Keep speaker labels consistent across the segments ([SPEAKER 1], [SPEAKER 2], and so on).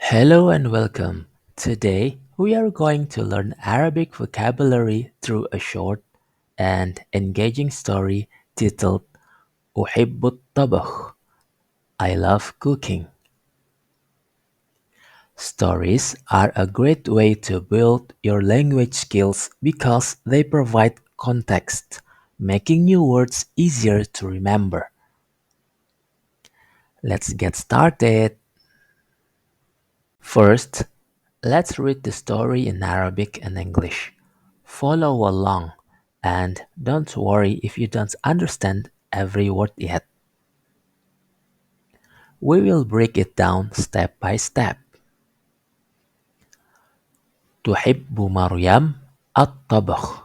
[SPEAKER 1] Hello and welcome. Today we are going to learn Arabic vocabulary through a short and engaging story titled أحب الطبخ. I love cooking. Stories are a great way to build your language skills because they provide context, making new words easier to remember. Let's get started. First, let's read the story in Arabic and English. Follow along and don't worry if you don't understand every word yet. We will break it down step by step. تحب مريم الطبخ.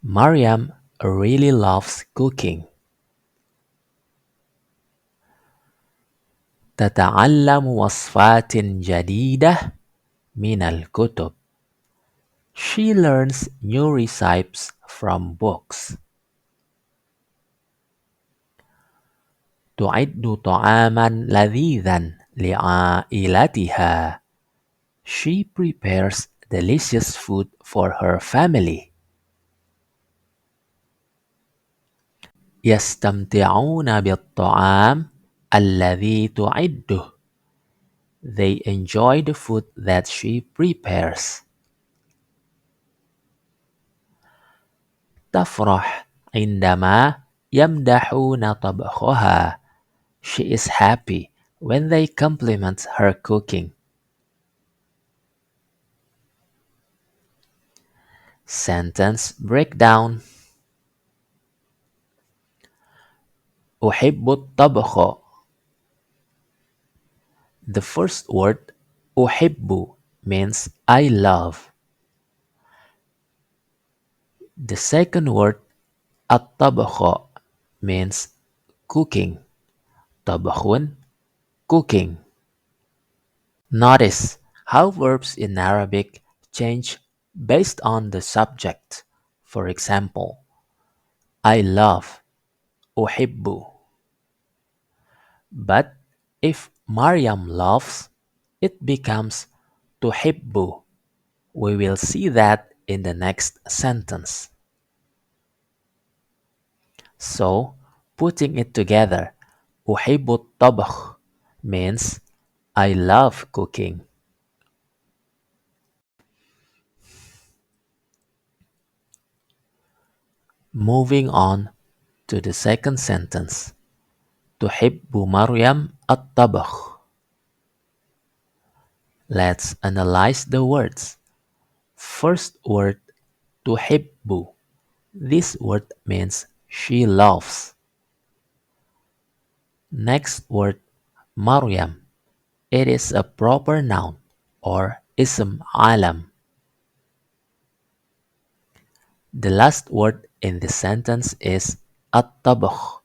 [SPEAKER 1] Mariam really loves cooking. تتعلم وصفات جديدة من الكتب. She learns new recipes from books. تعد طعاما لذيذا لعائلتها. She prepares delicious food for her family. يستمتعون بالطعام الذي تعده. They enjoy the food that she prepares. تفرح عندما يمدحون طبخها. She is happy when they compliment her cooking. Sentence breakdown. أحب الطبخ. The first word أحب means I love. The second word الطبخ means cooking. طبخ cooking. Notice how verbs in Arabic change based on the subject. For example, I love أحب. But if Maryam loves, it becomes تحب. We will see that in the next sentence. So, putting it together, أحب الطبخ means I love cooking. Moving on to the second sentence. تحب مريم الطبخ. Let's analyze the words. First word تحب. This word means she loves. Next word مريم. It is a proper noun or ism alam. The last word in the sentence is الطبخ.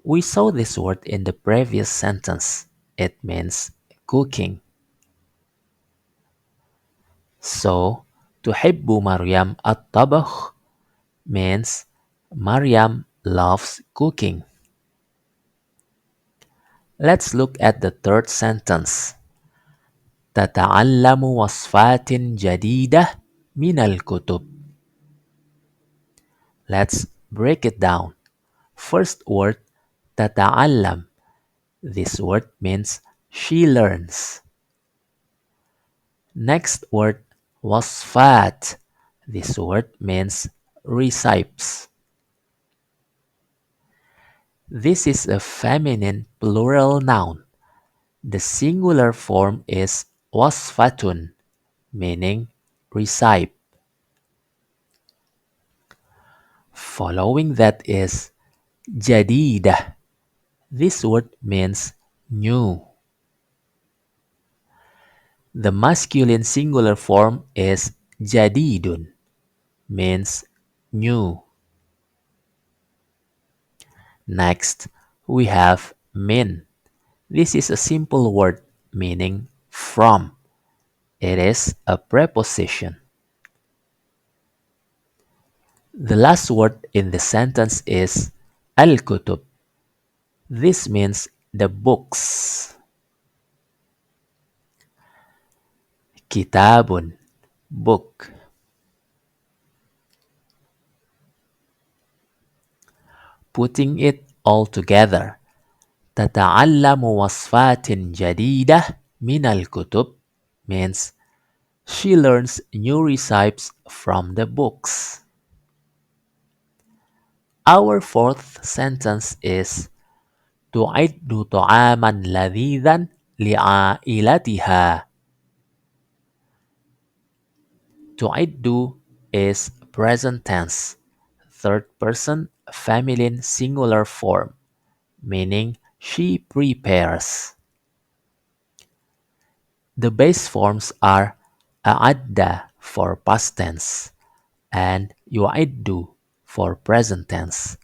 [SPEAKER 1] We saw this word in the previous sentence. It means cooking. So, تحب مريم الطبخ means Maryam loves cooking. Let's look at the third sentence. تتعلم وصفات جديدة من الكتب. Let's break it down. First word تتعلم. This word means she learns. Next word وصفات. This word means recipes. This is a feminine plural noun. The singular form is وصفة, meaning recipe. Following that is جديدة. This word means new. The masculine singular form is جديد, means new. Next, we have min. This is a simple word meaning from. It is a preposition. The last word in the sentence is al-kutub. This means the books. kitabun, book. Putting it all together, تتعلم وصفات جديدة من الكتب means she learns new recipes from the books. Our fourth sentence is تعد طعاما لذيذا لعائلتها. تعد is present tense, third person feminine singular form, meaning she prepares. The base forms are أعد for past tense and يعد for present tense.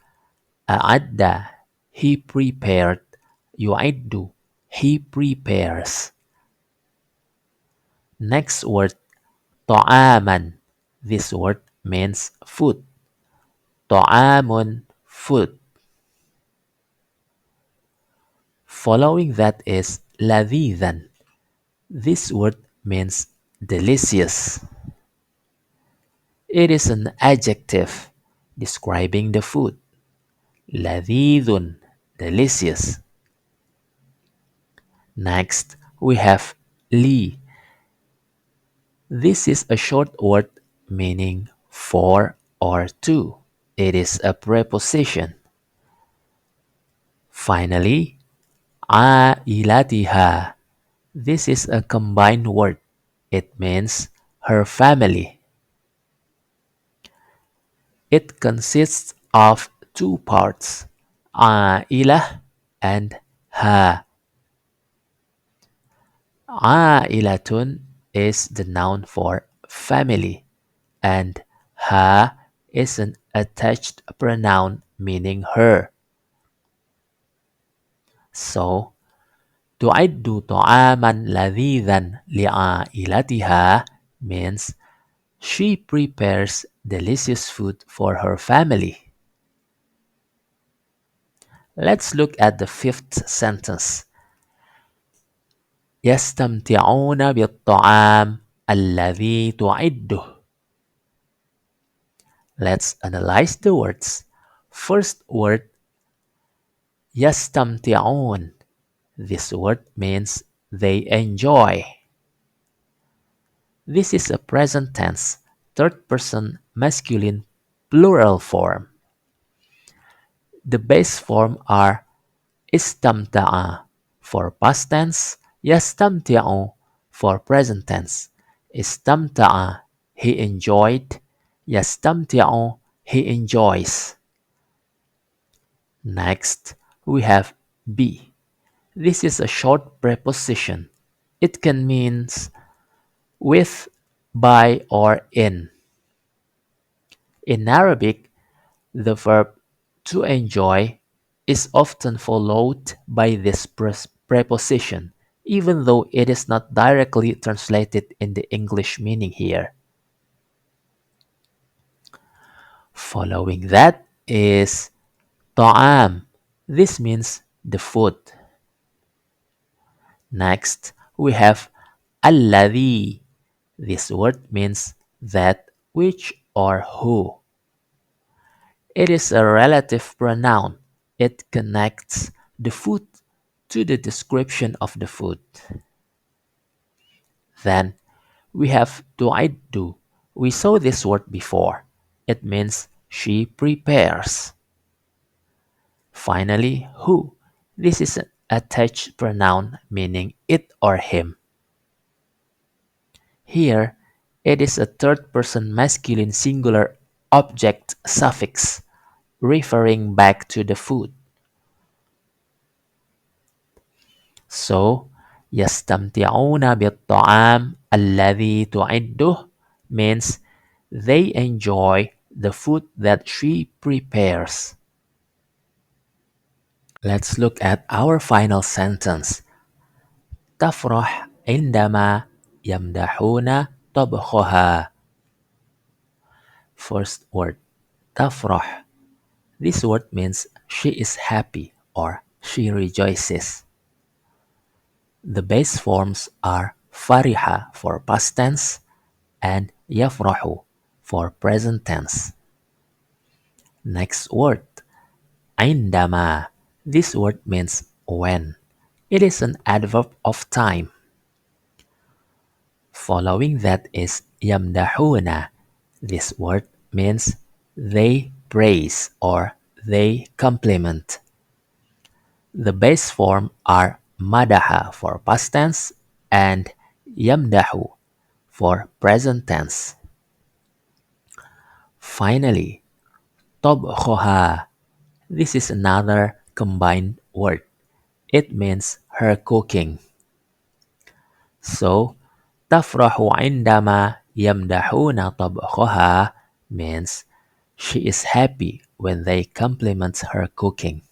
[SPEAKER 1] أعد, he prepared. يعد, he prepares. Next word, طعاما. This word means food. طعام, food. Following that is لذيذا. This word means delicious. It is an adjective describing the food. لذيذ, delicious. Next, we have li. This is a short word meaning for or to. It is a preposition. Finally, عائلتها. This is a combined word. It means her family. It consists of two parts, عائلة and ha. عائلة is the noun for family and ha is an attached pronoun meaning her. So, تعد طعاما لذيذا لعائلتها means she prepares delicious food for her family. Let's look at the fifth sentence. يستمتعون بالطعام الذي تعده. Let's analyze the words. First word, يستمتعون. This word means they enjoy. This is a present tense, third person masculine plural form. The base form are استمتع for past tense, يستمتع for present tense. استمتع, he enjoyed. يستمتع, he enjoys. Next, we have be. This is a short preposition. It can mean with, by, or in. In Arabic, the verb to enjoy is often followed by this preposition, even though it is not directly translated in the English meaning here. Following that is طعام. This means the food. Next, we have الذي. This word means that, which, or who. It is a relative pronoun. It connects the food to the description of the food. Then we have tu'iddu. We saw this word before. It means she prepares. Finally, who. This is an attached pronoun meaning it or him. Here, it is a third person masculine singular object suffix referring back to the food. So, يستمتعون بالطعام الذي تعده means they enjoy the food that she prepares. Let's look at our final sentence. تفرح عندما يمدحون طبخها. First word, تفرح. This word means she is happy or she rejoices. The base forms are fariha for past tense, and yafrahu for present tense. Next word, عندما. This word means when. It is an adverb of time. Following that is yamdahuna. This word means they praise or they compliment. The base form are madaha for past tense and yamdahu for present tense. Finally, tobkhoha. This is another combined word. It means her cooking. So, tafrahu عندما يمدحون طبخها means she is happy when they compliment her cooking.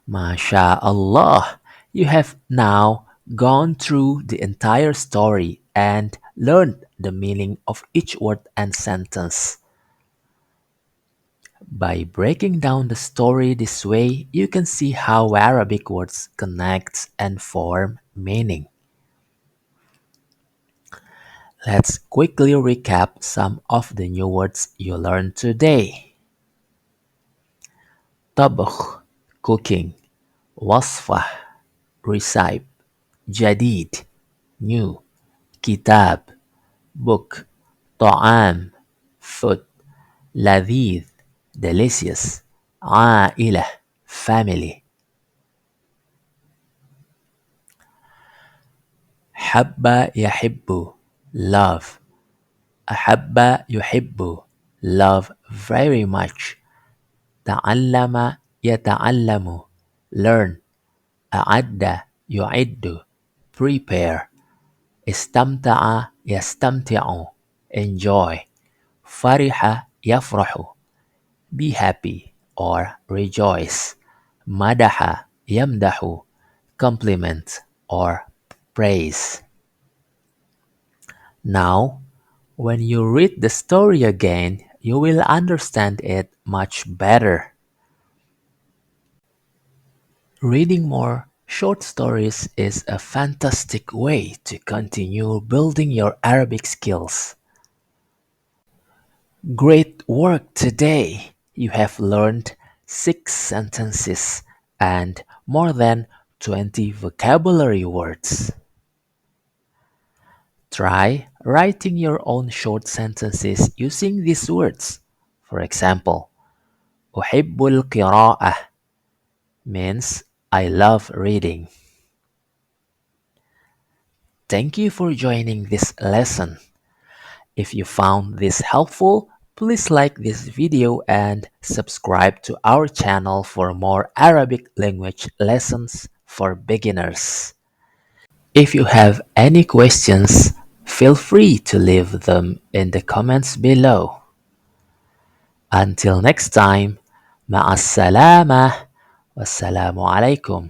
[SPEAKER 1] MashaAllah, you have now gone through the entire story and learned the meaning of each word and sentence. By breaking down the story this way, you can see how Arabic words connect and form meaning. Let's quickly recap some of the new words you learned today. طبخ, cooking. وصفة, recipe. جديد, new. كتاب, book. طعام, food. لذيذ, delicious. عائلة, family. حب يحب, love. أحب يحب, love very much. تعلم يتعلم, learn. أعد يعد, prepare. استمتع يستمتع, enjoy. فرح يفرح, be happy or rejoice. مدح يمدح, compliment or praise. Now, when you read the story again, you will understand it much better. Reading more short stories is a fantastic way to continue building your Arabic skills. Great work today! You have learned 6 sentences and more than 20 vocabulary words. Try writing your own short sentences using these words. For example, أحب القراءة means I love reading. Thank you for joining this lesson. If you found this helpful, please like this video and subscribe to our channel for more Arabic language lessons for beginners. If you have any questions, feel free to leave them in the comments below. Until next time, مع السلامة والسلام عليكم.